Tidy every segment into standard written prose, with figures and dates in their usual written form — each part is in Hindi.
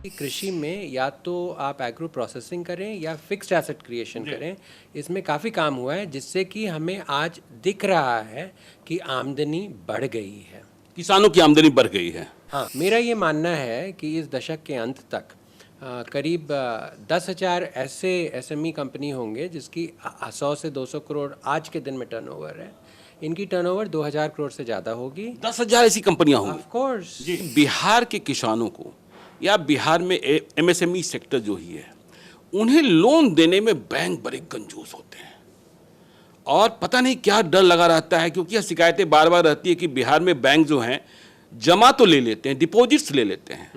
कि कृषि में या तो आप एग्रो प्रोसेसिंग करें या फिक्स्ड एसेट क्रिएशन करें, इसमें काफ़ी काम हुआ है जिससे कि हमें आज दिख रहा है कि आमदनी बढ़ गई है। किसानों की आमदनी बढ़ गई है। हाँ, मेरा ये मानना है कि इस दशक के अंत तक करीब 10,000 ऐसे एसएमई कंपनी होंगे जिसकी 100 से 200 करोड़ आज के दिन में टर्नओवर है। इनकी टर्नओवर 2,000 करोड़ से ज़्यादा होगी। 10,000 ऐसी कंपनियां होंगी। Of course. बिहार के किसानों को या बिहार में एमएसएमई सेक्टर जो ही है, उन्हें लोन देने में बैंक बड़े कंजूस होते हैं और पता नहीं क्या डर लगा रहता है, क्योंकि यह शिकायतें बार बार रहती है कि बिहार में बैंक जो हैं जमा तो ले लेते हैं, डिपॉजिट्स ले लेते हैं,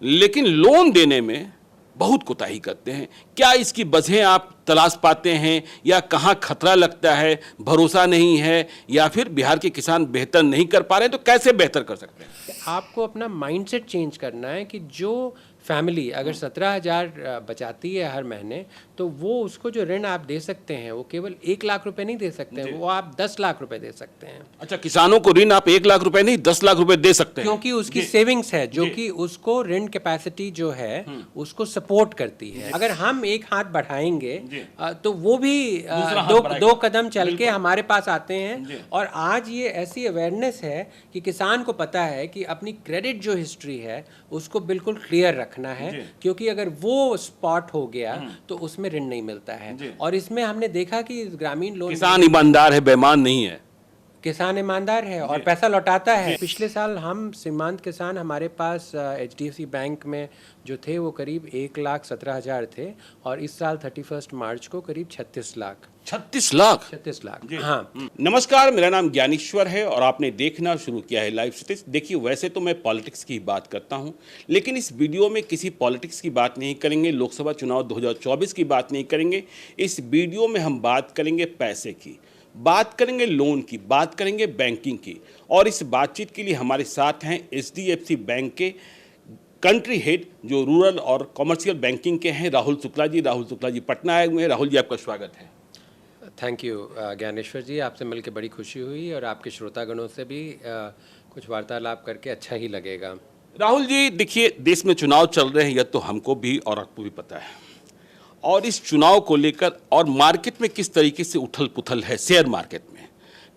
लेकिन लोन देने में बहुत कोताही करते हैं। क्या इसकी वजह आप तलाश पाते हैं, या कहाँ खतरा लगता है, भरोसा नहीं है, या फिर बिहार के किसान बेहतर नहीं कर पा रहे हैं? तो कैसे बेहतर कर सकते हैं? आपको अपना माइंडसेट चेंज करना है कि जो फैमिली अगर 17,000 बचाती है हर महीने, तो वो उसको जो ऋण आप दे सकते हैं वो केवल 1 लाख रुपए नहीं दे सकते हैं, वो आप 10 लाख रुपए दे सकते हैं। अच्छा, किसानों को ऋण आप 1 लाख रुपए नहीं 10 लाख रुपए दे सकते हैं, क्योंकि उसकी सेविंग्स है जो कि उसको ऋण कैपेसिटी जो है उसको सपोर्ट करती है। अगर हम एक हाथ बढ़ाएंगे तो वो भी दो कदम चल के हमारे पास आते हैं। और आज ये ऐसी अवेयरनेस है कि किसान को पता है कि अपनी क्रेडिट जो हिस्ट्री है उसको बिल्कुल क्लियर रखना है, क्योंकि अगर वो स्पॉट हो गया तो उसमें ऋण नहीं मिलता है। और इसमें हमने देखा कि ग्रामीण लोन, किसान ईमानदार है, बेईमान नहीं है। किसान ईमानदार है और पैसा लौटाता है। पिछले साल हम सीमांत किसान हमारे पास HDFC बैंक में जो थे वो करीब 1,17,000 थे, और इस साल 31 मार्च को करीब 36 लाख। 36 लाख? 36 लाख, हाँ। नमस्कार, मेरा नाम ज्ञानेश्वर है और आपने देखना शुरू किया है लाइव स्टेज। देखिए, वैसे तो मैं पॉलिटिक्स की बात करता हूं, लेकिन इस वीडियो में किसी पॉलिटिक्स की बात नहीं करेंगे, लोकसभा चुनाव 2024 की बात नहीं करेंगे। इस वीडियो में हम बात करेंगे पैसे की, बात करेंगे लोन की, बात करेंगे बैंकिंग की। और इस बातचीत के लिए हमारे साथ हैं HDFC बैंक के कंट्री हेड जो रूरल और कमर्शियल बैंकिंग के हैं, राहुल शुक्ला जी। राहुल शुक्ला जी पटना आए हुए हैं। राहुल जी, आपका स्वागत है। थैंक यू ज्ञानेश्वर जी, आपसे मिलकर बड़ी खुशी हुई और आपके श्रोतागणों से भी कुछ वार्तालाप करके अच्छा ही लगेगा। राहुल जी, देखिए, देश में चुनाव चल रहे हैं, यह तो हमको भी और आपको भी पता है, और इस चुनाव को लेकर और मार्केट में किस तरीके से उथल पुथल है। शेयर मार्केट में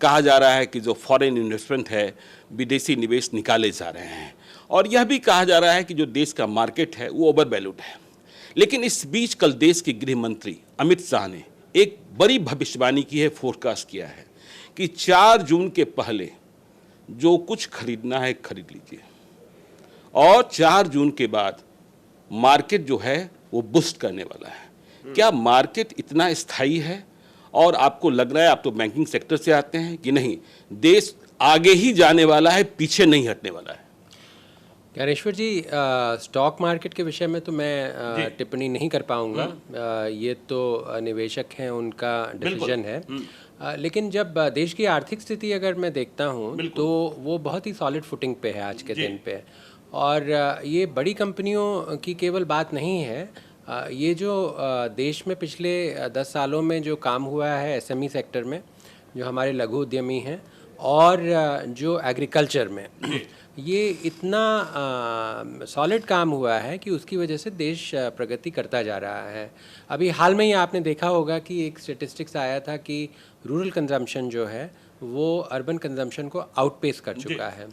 कहा जा रहा है कि जो फॉरेन इन्वेस्टमेंट है, विदेशी निवेश निकाले जा रहे हैं, और यह भी कहा जा रहा है कि जो देश का मार्केट है वो ओवर वैल्यूड है। लेकिन इस बीच कल देश के गृह मंत्री अमित शाह ने एक बड़ी भविष्यवाणी की है, फोरकास्ट किया है कि 4 जून के पहले जो कुछ खरीदना है खरीद लीजिए, और 4 जून के बाद मार्केट जो है वो बूस्ट करने वाला है। क्या मार्केट इतना स्थायी है, और आपको लग रहा है, आप तो बैंकिंग सेक्टर से आते हैं, कि नहीं देश आगे ही जाने वाला है, पीछे नहीं हटने वाला है? ज्ञानेश्वर जी, स्टॉक मार्केट के विषय में तो मैं टिप्पणी नहीं कर पाऊंगा। ये तो निवेशक हैं, उनका डिसीजन है। लेकिन जब देश की आर्थिक स्थिति अगर मैं देखता हूं तो वो बहुत ही सॉलिड फुटिंग पे है आज के दिन पे। और ये बड़ी कंपनियों की केवल बात नहीं है, ये जो देश में पिछले 10 सालों में जो काम हुआ है एसएमई सेक्टर में, जो हमारे लघु उद्यमी हैं, और जो एग्रीकल्चर में ये इतना सॉलिड काम हुआ है कि उसकी वजह से देश प्रगति करता जा रहा है। अभी हाल में ही आपने देखा होगा कि एक स्टेटिस्टिक्स आया था कि रूरल कंजम्पशन जो है वो अर्बन कंजम्पशन को आउटपेस कर चुका है।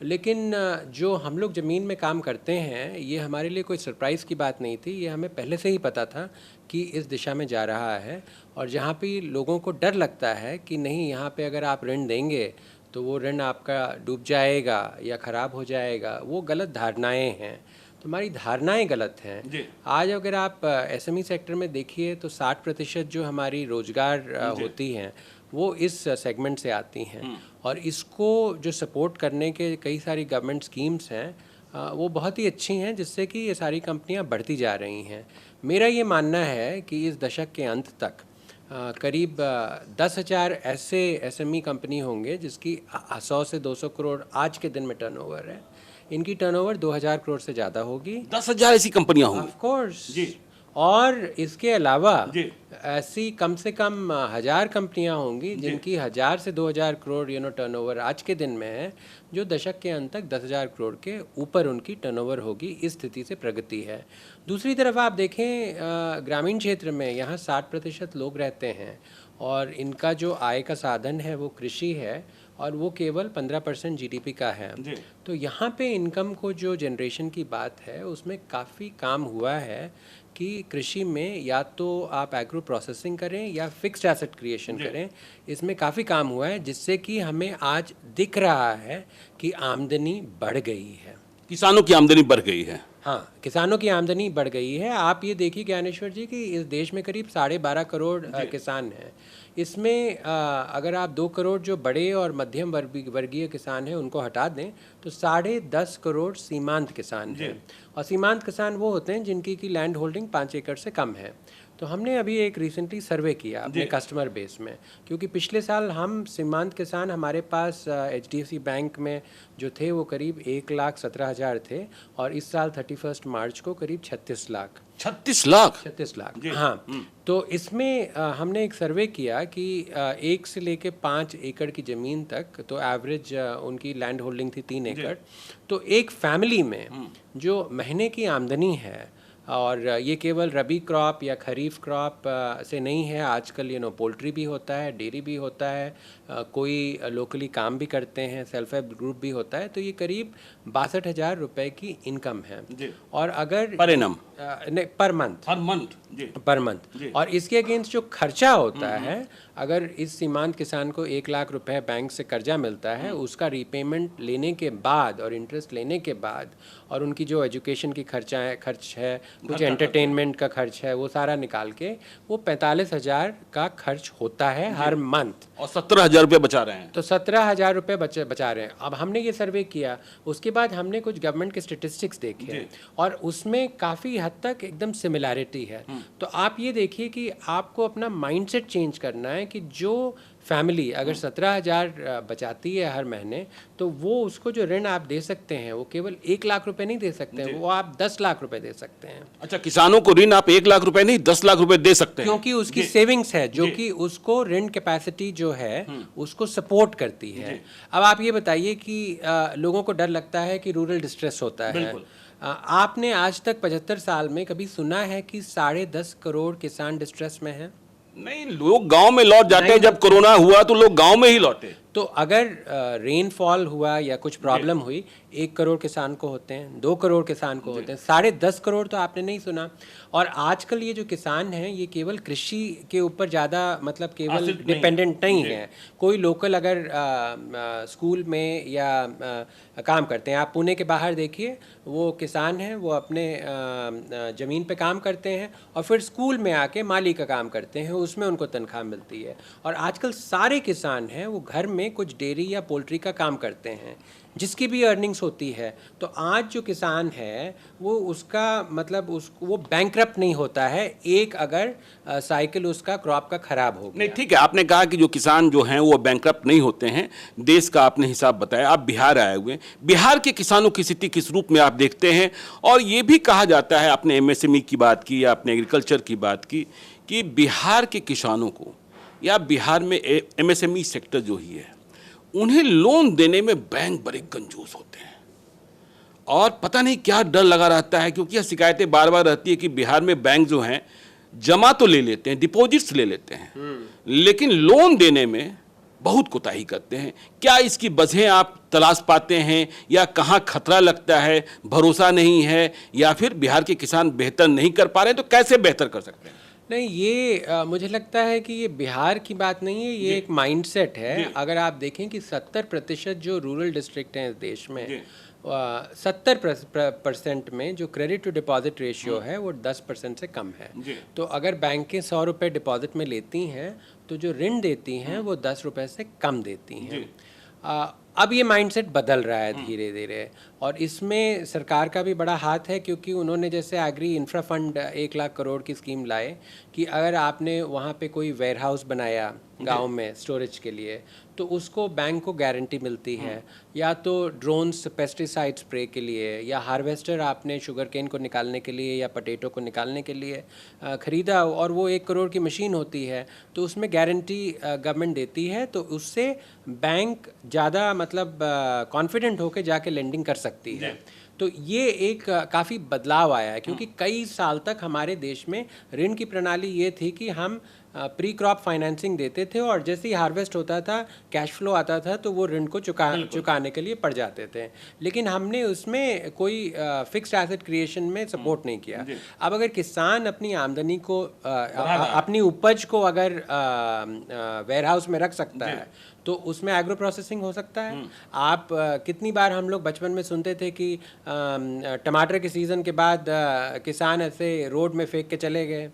लेकिन जो हम लोग ज़मीन में काम करते हैं, ये हमारे लिए कोई सरप्राइज़ की बात नहीं थी, ये हमें पहले से ही पता था कि इस दिशा में जा रहा है। और जहाँ पे लोगों को डर लगता है कि नहीं, यहाँ पे अगर आप ऋण देंगे तो वो ऋण आपका डूब जाएगा या ख़राब हो जाएगा, वो गलत धारणाएं हैं। तो हमारी धारणाएं गलत हैं। आज अगर आप एसएमई सेक्टर में देखिए तो 60% जो हमारी रोज़गार होती हैं वो इस सेगमेंट से आती हैं, और इसको जो सपोर्ट करने के कई सारी गवर्नमेंट स्कीम्स हैं वो बहुत ही अच्छी हैं, जिससे कि ये सारी कंपनियां बढ़ती जा रही हैं। मेरा ये मानना है कि इस दशक के अंत तक करीब 10,000 ऐसे एसएमई कंपनी होंगे जिसकी 100 से 200 करोड़ आज के दिन में टर्नओवर है। इनकी टर्नओवर 2,000 करोड़ से ज़्यादा होगी। 10,000 ऐसी कंपनियां होंगी? Of course. और इसके अलावा ऐसी कम से कम 1000 कंपनियां होंगी जिनकी 1000 से 2000 करोड़ टर्नओवर आज के दिन में है, जो दशक के अंत तक 10,000 करोड़ के ऊपर उनकी टर्नओवर होगी। इस स्थिति से प्रगति है। दूसरी तरफ आप देखें ग्रामीण क्षेत्र में यहाँ 60% लोग रहते हैं और इनका जो आय का साधन है वो कृषि है और वो केवल 15% जीडीपी का है। तो यहाँ पे इनकम को जो जनरेशन की बात है उसमें काफ़ी काम हुआ है कि कृषि में या तो आप एग्रो प्रोसेसिंग करें या फिक्स्ड एसेट क्रिएशन करें, इसमें काफ़ी काम हुआ है जिससे कि हमें आज दिख रहा है कि आमदनी बढ़ गई है। किसानों की आमदनी बढ़ गई है। हाँ, किसानों की आमदनी बढ़ गई है। आप ये देखिए ज्ञानेश्वर जी कि इस देश में करीब 12.5 करोड़ किसान हैं। इसमें अगर आप 2 करोड़ जो बड़े और मध्यम वर्गीय किसान हैं उनको हटा दें तो 10.5 करोड़ सीमांत किसान हैं। और सीमांत किसान वो होते हैं जिनकी की लैंड होल्डिंग 5 एकड़ से कम है। तो हमने अभी एक रिसेंटली सर्वे किया अपने कस्टमर बेस में, क्योंकि पिछले साल हम सीमांत किसान हमारे पास HDFC बैंक में जो थे वो करीब 1,17,000 थे और इस साल 31 मार्च को करीब 36 लाख। 36 लाख? 36 लाख, हाँ। तो इसमें हमने एक सर्वे किया कि 1 से लेके 5 एकड़ की ज़मीन तक, तो एवरेज उनकी लैंड होल्डिंग थी 3 एकड़। तो एक फैमिली में जो महीने की आमदनी है, और ये केवल रबी क्रॉप या खरीफ क्रॉप से नहीं है, आजकल पोल्ट्री भी होता है, डेयरी भी होता है, कोई लोकली काम भी करते हैं, सेल्फ हेल्प ग्रुप भी होता है। तो ये करीब 62,000 रुपए की इनकम है। और अगर पर एनम नहीं, पर मंथ और इसके अगेंस्ट जो खर्चा होता है, अगर इस सीमांत किसान को 1 लाख रुपए बैंक से कर्जा मिलता है, उसका रीपेमेंट लेने के बाद और इंटरेस्ट लेने के बाद और उनकी जो एजुकेशन की खर्च है, कुछ एंटरटेनमेंट का खर्च है, वो सारा निकाल के वो 45,000 का खर्च होता है हर मंथ। और 17,000 रुपये बचा रहे हैं। तो 17,000 रुपये बचा रहे हैं। अब हमने ये सर्वे किया, उसके बाद हमने कुछ गवर्नमेंट के स्टेटिस्टिक्स देखे और उसमें काफ़ी हद तक एकदम सिमिलैरिटी है। तो आप ये देखिए कि आपको अपना माइंडसेट चेंज करना है कि जो फैमिली अगर 17,000 बचाती है हर महीने, तो वो उसको जो ऋण आप दे सकते हैं वो केवल 1 लाख रुपए नहीं दे सकते हैं, वो आप 10 लाख रुपए दे सकते हैं। अच्छा, किसानों को ऋण आप 1 लाख रुपए नहीं 10 लाख रुपए दे सकते हैं, क्योंकि उसकी सेविंग्स है जो कि उसको ऋण कैपेसिटी जो है उसको सपोर्ट करती है। अब आप ये बताइए कि लोगों को डर लगता है कि रूरल डिस्ट्रेस होता है। आपने आज तक 75 साल में कभी सुना है कि 10.5 करोड़ किसान डिस्ट्रेस में है? नहीं, लोग गांव में लौट जाते हैं। जब कोरोना हुआ तो लोग गांव में ही लौटे। तो अगर रेनफॉल हुआ या कुछ प्रॉब्लम हुई, 1 करोड़ किसान को होते हैं, 2 करोड़ किसान को होते हैं, 10.5 करोड़ तो आपने नहीं सुना। और आजकल ये जो किसान हैं ये केवल कृषि के ऊपर ज़्यादा मतलब केवल डिपेंडेंट नहीं है। कोई लोकल अगर स्कूल में या काम करते हैं, आप पुणे के बाहर देखिए, वो किसान हैं, वो अपने ज़मीन पे काम करते हैं और फिर स्कूल में आके माली का काम करते हैं, उसमें उनको तनख्वाह मिलती है। और आजकल सारे किसान हैं वो घर में कुछ डेयरी या पोल्ट्री का काम करते हैं जिसकी भी अर्निंग्स होती है। तो आज जो किसान है वो उसका मतलब वो बैंकरप्ट नहीं होता है एक अगर साइकिल उसका क्रॉप का खराब हो गया। नहीं, ठीक है, आपने कहा कि जो किसान जो हैं वो बैंकरप्ट नहीं होते हैं। देश का आपने हिसाब बताया। आप बिहार आए हुए हैं, बिहार के किसानों की स्थिति किस रूप में आप देखते हैं? और ये भी कहा जाता है, आपने MSME की बात की या आपने एग्रीकल्चर की बात की, कि बिहार के किसानों को या बिहार में MSME सेक्टर जो ही है उन्हें लोन देने में बैंक बड़े कंजूस होते हैं और पता नहीं क्या डर लगा रहता है, क्योंकि यह शिकायतें बार बार रहती है कि बिहार में बैंक जो हैं जमा तो ले लेते हैं, डिपॉजिट्स ले लेते हैं, लेकिन लोन देने में बहुत कोताही करते हैं। क्या इसकी वजह आप तलाश पाते हैं या कहाँ खतरा लगता है, भरोसा नहीं है, या फिर बिहार के किसान बेहतर नहीं कर पा रहे हैं? तो कैसे बेहतर कर सकते हैं? नहीं, ये मुझे लगता है कि ये बिहार की बात नहीं है, ये एक माइंडसेट है। अगर आप देखें कि 70% जो रूरल डिस्ट्रिक्ट हैं इस देश में, 70% में जो क्रेडिट टू डिपॉजिट रेशियो है वो 10% से कम है। तो अगर बैंकें 100 रुपये डिपॉजिट में लेती हैं तो जो ऋण देती हैं वो 10 रुपये से कम देती हैं। अब ये माइंडसेट बदल रहा है धीरे धीरे, और इसमें सरकार का भी बड़ा हाथ है, क्योंकि उन्होंने जैसे agri infra fund 1 lakh crore की स्कीम लाए कि अगर आपने वहाँ पे कोई वेयर हाउस बनाया गांव में स्टोरेज के लिए, तो उसको बैंक को गारंटी मिलती है, या तो ड्रोन्स पेस्टिसाइड स्प्रे के लिए, या हार्वेस्टर आपने शुगर केन को निकालने के लिए या पटेटो को निकालने के लिए ख़रीदा, और वो 1 करोड़ की मशीन होती है, तो उसमें गारंटी गवर्नमेंट देती है, तो उससे बैंक ज़्यादा मतलब कॉन्फिडेंट होकर जाके लेंडिंग कर सकती है। तो ये एक काफ़ी बदलाव आया है, क्योंकि कई साल तक हमारे देश में ऋण की प्रणाली ये थी कि हम प्री क्रॉप फाइनेंसिंग देते थे, और जैसे ही हार्वेस्ट होता था, कैश फ्लो आता था, तो वो ऋण को चुकाने के लिए पड़ जाते थे। लेकिन हमने उसमें कोई फिक्स्ड एसेट क्रिएशन में सपोर्ट नहीं किया। अब अगर किसान अपनी आमदनी को अपनी उपज को अगर वेयर हाउस में रख सकता है, तो उसमें एग्रो प्रोसेसिंग हो सकता है। आप कितनी बार हम लोग बचपन में सुनते थे कि टमाटर के सीज़न के बाद किसान ऐसे रोड में फेंक के चले गए,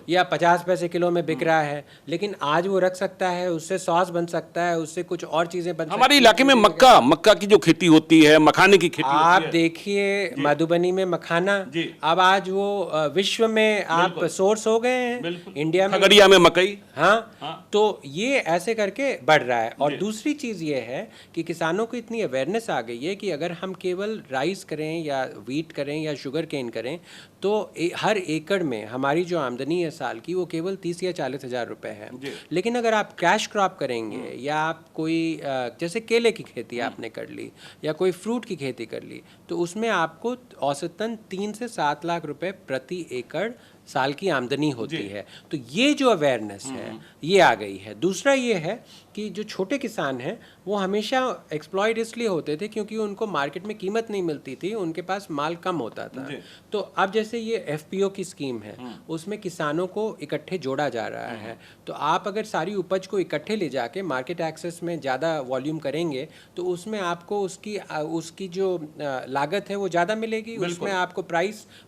या 50 पैसे किलो में बिक रहा है, लेकिन आज वो रख सकता है, उससे सॉस बन सकता है, उससे कुछ और चीजें बन सकती हैं। हमारे इलाके में मक्का की जो खेती होती है, मखाने की खेती आप होती है। देखिए मधुबनी में मखाना, अब आज वो विश्व में आप सोर्स हो गए हैं, इंडिया में, खगड़िया में मकई। हाँ, तो ये ऐसे करके बढ़ रहा है। और दूसरी चीज़ ये है कि किसानों को इतनी अवेयरनेस आ गई है कि अगर हम केवल राइस करें या वीट करें या शुगर केन करें, तो हर एकड़ में हमारी जो आमदनी है साल की, वो केवल 30 या 40 हज़ार रुपये है। लेकिन अगर आप कैश क्रॉप करेंगे, या आप कोई जैसे केले की खेती आपने कर ली, या कोई फ्रूट की खेती कर ली, तो उसमें आपको औसतन 3 से 7 लाख रुपए प्रति एकड़ साल की आमदनी होती है। तो ये जो अवेयरनेस है, ये आ गई है। दूसरा ये है कि जो छोटे किसान हैं, वो हमेशा एक्सप्लॉइट इसलिए होते थे क्योंकि उनको मार्केट में कीमत नहीं मिलती थी, उनके पास माल कम होता था। तो अब जैसे ये एफपीओ की स्कीम है, उसमें किसानों को इकट्ठे जोड़ा जा रहा है। तो आप अगर सारी उपज को इकट्ठे ले जाके मार्केट एक्सेस में ज़्यादा वॉल्यूम करेंगे, तो उसमें आपको उसकी जो लागत है वो ज़्यादा मिलेगी, उसमें आपको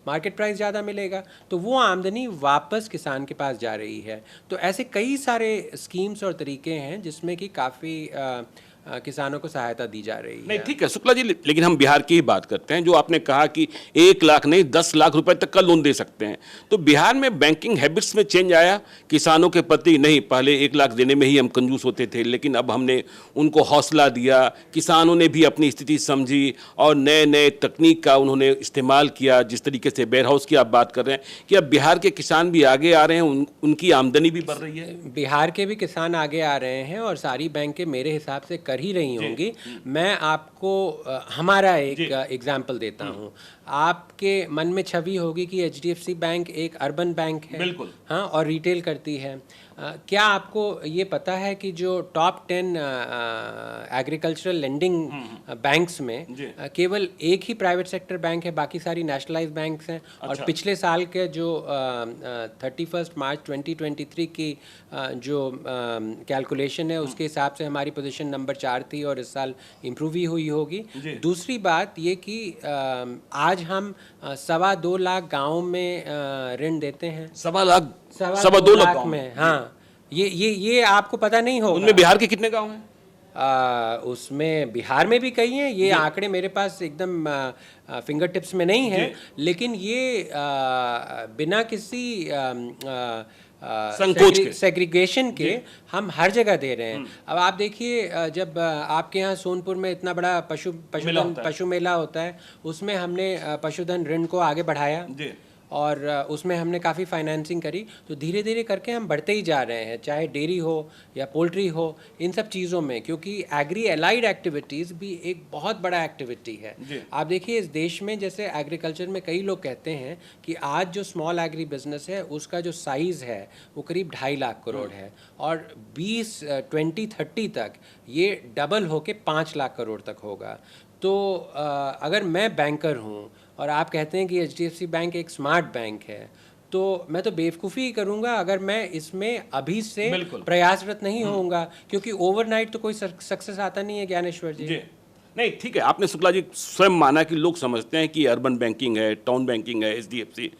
मार्केट प्राइस ज़्यादा मिलेगा, तो वो आमदनी वापस किसान के पास जा रही है। तो ऐसे कई सारे स्कीम्स और तरीके हैं जिसमें कि काफ़ी किसानों को सहायता दी जा रही है। नहीं, ठीक है शुक्ला जी, लेकिन हम बिहार की ही बात करते हैं। जो आपने कहा कि 1 लाख नहीं 10 लाख रुपए तक का लोन दे सकते हैं, तो बिहार में बैंकिंग हैबिट्स में चेंज आया किसानों के प्रति? नहीं, पहले 1 लाख देने में ही हम कंजूस होते थे, लेकिन अब हमने उनको हौसला दिया, किसानों ने भी अपनी स्थिति समझी और नए नए तकनीक का उन्होंने इस्तेमाल किया। जिस तरीके से वेयर हाउस की आप बात कर रहे हैं कि अब बिहार के किसान भी आगे आ रहे हैं, उनकी आमदनी भी बढ़ रही है। बिहार के भी किसान आगे आ रहे हैं, और सारी बैंकें मेरे हिसाब से कर ही रही होंगी। मैं आपको हमारा एक एग्जाम्पल देता हूँ। आपके मन में छवि होगी कि एचडीएफसी बैंक एक अर्बन बैंक है, बिल्कुल, हाँ, और रिटेल करती है। क्या आपको ये पता है कि जो टॉप 10 एग्रीकल्चरल लेंडिंग बैंक्स में केवल एक ही प्राइवेट सेक्टर बैंक है, बाकी सारी नेशनलाइज बैंक्स हैं। और पिछले साल के जो 31 मार्च 2023 की जो कैलकुलेशन है, उसके हिसाब से हमारी पोजीशन नंबर 4 थी, और इस साल इम्प्रूव ही हुई होगी। दूसरी बात ये कि आज हम 2.25 लाख गाँव में ऋण देते हैं। 2.25 लाख में, हाँ, ये आपको पता नहीं होगा। उनमें बिहार के कितने गांव हैं? उसमें बिहार में भी कई हैं। ये आंकड़े मेरे पास एकदम फिंगर टिप्स में नहीं है, लेकिन ये बिना किसी सेग्रीगेशन के हम हर जगह दे रहे हैं। अब आप देखिए, जब आपके यहाँ सोनपुर में इतना बड़ा पशु मेला होता है, उसमें हमने पशुधन ऋण को आगे बढ़ाया, और उसमें हमने काफ़ी फाइनेंसिंग करी। तो धीरे धीरे करके हम बढ़ते ही जा रहे हैं, चाहे डेयरी हो या पोल्ट्री हो, इन सब चीज़ों में, क्योंकि एग्री एलाइड एक्टिविटीज़ भी एक बहुत बड़ा एक्टिविटी है। आप देखिए इस देश में, जैसे एग्रीकल्चर में कई लोग कहते हैं कि आज जो स्मॉल एग्री बिजनेस है, उसका जो साइज़ है वो करीब 2.5 लाख करोड़ है, और 2030 तक ये डबल होके 5 लाख करोड़ तक होगा। तो अगर मैं बैंकर हूँ और आप कहते हैं कि एचडीएफसी बैंक एक स्मार्ट बैंक है, तो मैं तो बेवकूफ़ी ही करूँगा अगर मैं इसमें अभी से प्रयासरत नहीं होऊंगा, क्योंकि ओवरनाइट तो कोई सक्सेस आता नहीं है, ज्ञानेश्वर जी। नहीं, ठीक है, आपने शुक्ला जी स्वयं माना कि लोग समझते हैं कि अर्बन बैंकिंग है, टाउन बैंकिंग है, एचडीएफसी।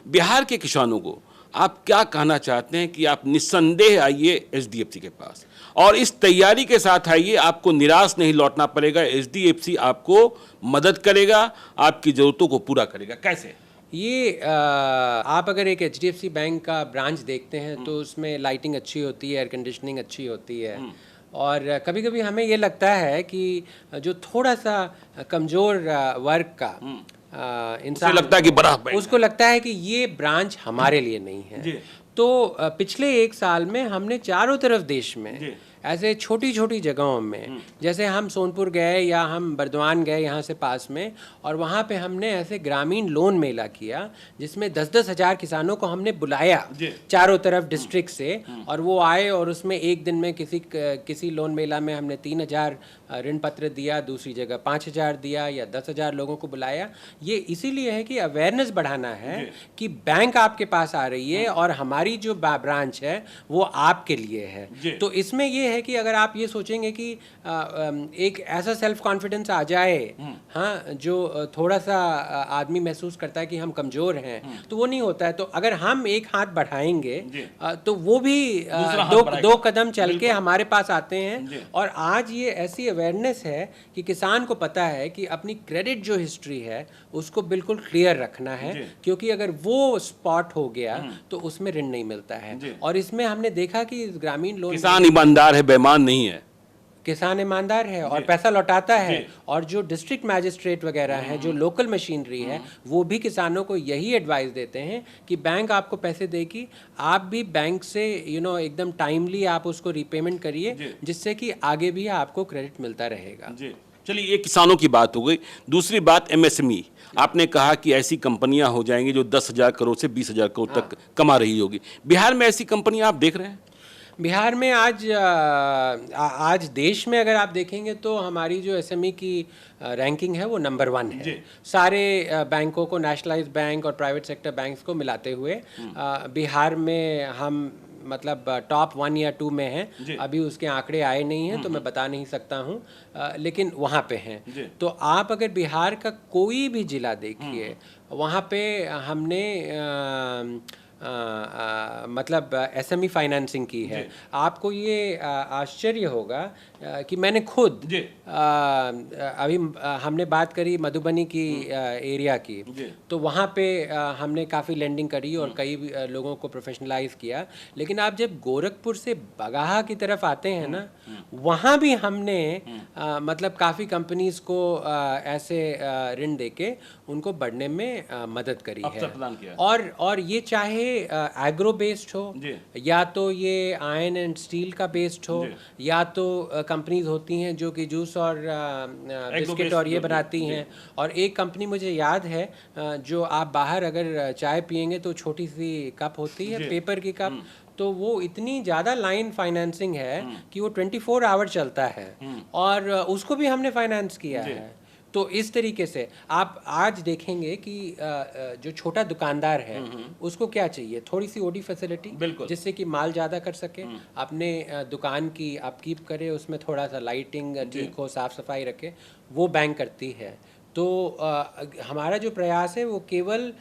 बिहार के किसानों को आप क्या कहना चाहते हैं कि आप निस्संदेह आइए एचडीएफसी के पास और इस तैयारी के साथ आइए, आपको निराश नहीं लौटना पड़ेगा, एचडीएफसी आपको मदद करेगा, आपकी ज़रूरतों को पूरा करेगा। कैसे? ये आप अगर एक एचडीएफसी बैंक का ब्रांच देखते हैं तो उसमें लाइटिंग अच्छी होती है, एयर कंडीशनिंग अच्छी होती है, और कभी कभी हमें ये लगता है कि जो थोड़ा सा कमज़ोर वर्ग का इंसान लगता है कि बड़ा बैंक उसको लगता है कि ये ब्रांच हमारे लिए नहीं है। तो पिछले 1 साल में हमने चारों तरफ देश में ऐसे छोटी छोटी जगहों में, जैसे हम सोनपुर गए या हम बर्दवान गए यहाँ से पास में, और वहाँ पे हमने ऐसे ग्रामीण लोन मेला किया जिसमें 10-10 हज़ार किसानों को हमने बुलाया चारों तरफ डिस्ट्रिक्ट से, और वो आए और उसमें एक दिन में किसी लोन मेला में हमने 3,000 ऋण पत्र दिया, दूसरी जगह 5,000 दिया या 10,000 लोगों को बुलाया। ये इसीलिए है कि अवेयरनेस बढ़ाना है कि बैंक आपके पास आ रही है और हमारी जो ब्रांच है वो आपके लिए है। तो इसमें ये है कि अगर आप ये सोचेंगे कि एक ऐसा सेल्फ कॉन्फिडेंस आ जाए, हाँ, जो थोड़ा सा आदमी महसूस करता है कि हम कमज़ोर हैं, तो वो नहीं होता है। तो अगर हम एक हाथ बढ़ाएंगे तो वो भी दो कदम चल के हमारे पास आते हैं। और आज ये ऐसी अवेयरनेस है कि किसान को पता है कि अपनी क्रेडिट जो हिस्ट्री है उसको बिल्कुल क्लियर रखना है, क्योंकि अगर वो स्पॉट हो गया तो उसमें ऋण नहीं मिलता है। और इसमें हमने देखा कि ग्रामीण लोन, किसान ईमानदार है, बेईमान नहीं है, किसान ईमानदार है और पैसा लौटाता है। और जो डिस्ट्रिक्ट मैजिस्ट्रेट वगैरह हैं, जो लोकल मशीनरी है, वो भी किसानों को यही एडवाइस देते हैं कि बैंक आपको पैसे देगी, आप भी बैंक से एकदम टाइमली आप उसको रीपेमेंट करिए, जिससे कि आगे भी आपको क्रेडिट मिलता रहेगा। चलिए, ये किसानों की बात हो गई। दूसरी बात एमएसएमई, आपने कहा कि ऐसी कंपनियां हो जाएंगी जो 10,000 करोड़ से 20,000 करोड़ तक कमा रही होगी। बिहार में ऐसी कंपनियां आप देख रहे हैं? बिहार में आज देश में अगर आप देखेंगे तो हमारी जो एसएमई की रैंकिंग है वो नंबर 1 है। सारे बैंकों को, नेशनलाइज्ड बैंक और प्राइवेट सेक्टर बैंक्स को मिलाते हुए बिहार में हम मतलब टॉप 1 या 2 में हैं। अभी उसके आंकड़े आए नहीं हैं तो मैं बता नहीं सकता हूं, लेकिन वहाँ पे हैं। तो आप अगर बिहार का कोई भी जिला देखिए, वहाँ पे हमने मतलब एसएमई फाइनेंसिंग की है। आपको ये आश्चर्य होगा कि मैंने खुद अभी हमने बात करी मधुबनी की एरिया की, तो वहाँ पे हमने काफ़ी लेंडिंग करी और कई लोगों को प्रोफेशनलाइज किया। लेकिन आप जब गोरखपुर से बगाहा की तरफ आते हैं ना, वहाँ भी हमने मतलब काफ़ी कंपनीज को ऐसे ऋण देके उनको बढ़ने में मदद करी है। और ये चाहे एग्रो बेस्ड हो, या तो ये आयरन एंड स्टील का बेस्ड हो, या तो कंपनीज होती हैं जो कि जूस और बिस्किट और ये बनाती हैं। और एक कंपनी मुझे याद है, जो आप बाहर अगर चाय पियेंगे तो छोटी सी कप होती है, पेपर की कप, तो वो इतनी ज़्यादा लाइन फाइनेंसिंग है कि वो 24 आवर चलता है, और उसको भी हमने फाइनेंस किया है। तो इस तरीके से आप आज देखेंगे कि जो छोटा दुकानदार है उसको क्या चाहिए, थोड़ी सी ओडी फैसिलिटी, जिससे कि माल ज़्यादा कर सके, अपने दुकान की अपकीप करे, उसमें थोड़ा सा लाइटिंग ठीक हो, साफ़ सफाई रखे, वो बैंक करती है। तो हमारा जो प्रयास है वो केवल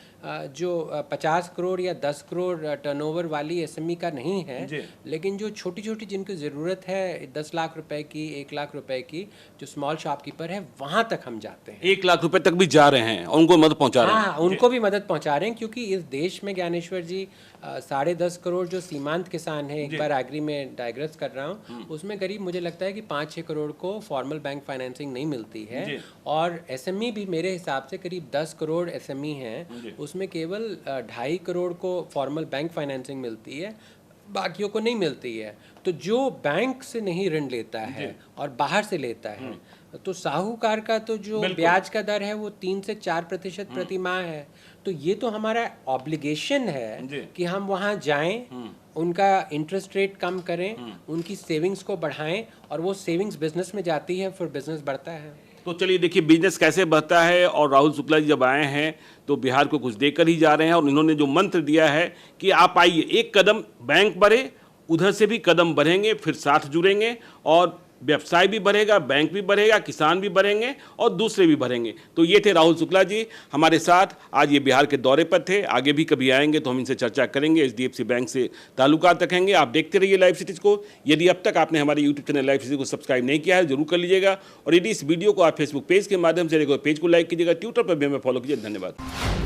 जो 50 करोड़ या 10 करोड़ टर्नओवर वाली एसएमई का नहीं है, लेकिन जो छोटी छोटी जिनको ज़रूरत है 10 लाख रुपए की, 1 लाख रुपए की, जो स्मॉल शॉपकीपर है, वहाँ तक हम जाते हैं। 1 लाख रुपए तक भी जा रहे हैं, उनको मदद पहुँचा रहे हैं। हाँ, उनको भी मदद पहुँचा रहे हैं, क्योंकि इस देश में ज्ञानेश्वर जी 10.5 करोड़ जो सीमांत किसान है, एक बार एग्री में डायग्रेस कर रहा हूँ, उसमें करीब मुझे लगता है कि 5-6 करोड़ को फॉर्मल बैंक फाइनेंसिंग नहीं मिलती है। और एसएमई भी मेरे हिसाब से करीब 10 करोड़ एसएमई हैं, उसमें केवल 2.5 करोड़ को फॉर्मल बैंक फाइनेंसिंग मिलती है, बाकियों को नहीं मिलती है। तो जो बैंक से नहीं ऋण लेता है और बाहर से लेता है, तो साहूकार का तो जो ब्याज का दर है वो 3 से 4% प्रति माह है। तो ये तो हमारा ऑब्लिगेशन है कि हम वहाँ जाएं, उनका इंटरेस्ट रेट कम करें, उनकी सेविंग्स को बढ़ाएं, और वो सेविंग्स बिजनेस में जाती है, फिर बिजनेस बढ़ता है। तो चलिए देखिए, बिजनेस कैसे बढ़ता है। और राहुल शुक्ला जी जब आए हैं तो बिहार को कुछ देकर ही जा रहे हैं, और इन्होंने जो मंत्र दिया है कि आप आइए, एक कदम बैंक बढ़े, उधर से भी कदम बढ़ेंगे, फिर साथ जुड़ेंगे और व्यवसाय भी बढ़ेगा, बैंक भी बढ़ेगा, किसान भी बढ़ेंगे और दूसरे भी बढ़ेंगे। तो ये थे राहुल शुक्ला जी हमारे साथ, आज ये बिहार के दौरे पर थे। आगे भी कभी आएंगे तो हम इनसे चर्चा करेंगे, HDFC बैंक से ताल्लुकात रखेंगे। आप देखते रहिए लाइव सिटीज़ को। यदि अब तक आपने हमारे यूट्यूब चैनल लाइव सिटीज़ को सब्सक्राइब नहीं किया है, जरूर कर लीजिएगा। और यदि इस वीडियो को आप फेसबुक पेज के माध्यम से पेज को लाइक कीजिएगा, ट्विटर पर भी हमें फॉलो कीजिए। धन्यवाद।